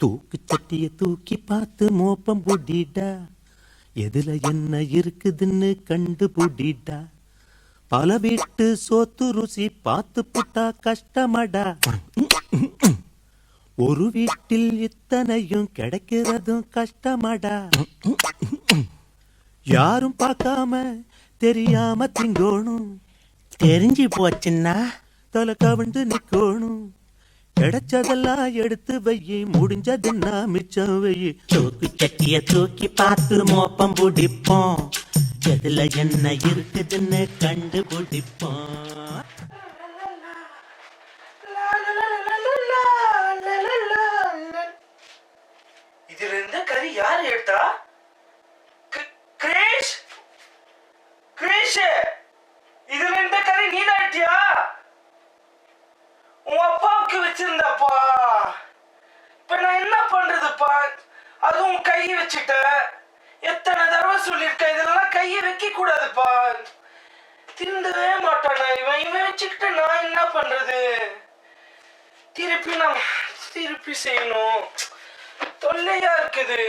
தூக்கு சட்டிய தூக்கி பார்த்து மோப்பம் புடிடா, எதுல என்ன இருக்குதுன்னு கண்டுபுடிடா. பல வீட்டு சோத்து ருசி பார்த்து புட்டா கஷ்டமடா. ஒரு வீட்டில் இத்தனையும் கிடைக்கிறதும் கஷ்டமடா. யாரும் பார்க்காம தெரியாம திங்கோணும், தெரிஞ்சு போச்சுன்னா தலை கவிழ்ந்து நிக்கோணும். கிடைச்சதெல்லாம் எடுத்து வையி, முடிஞ்சதுன்னா மிச்சம் வையி. தூக்கு சட்டிய தூக்கி பார்த்து மோப்பம் பிடிப்போம், எதுல என்ன இருக்குதுன்னு கண்டுபிடிப்போம். இதுல இருந்த கறி யாரு எடுத்தா? கிரேஷ், கிரேஷ், இதுல இருந்த கறி நீதான் எடுத்தியா? உன் அப்பாவுக்கு வச்சிருந்தப்பா. இப்ப நான் என்ன பண்றதுப்பா? அதுவும் கையை வச்சுட்ட. எத்தனை தடவை சொல்லியிருக்க இதெல்லாம் கையை வைக்க கூடாதுப்பா. திருந்தவே மாட்டானா இவன்? இவன் வச்சுக்கிட்ட நான் என்ன பண்றது? திருப்பி செய்யணும். தொல்லையா இருக்குது.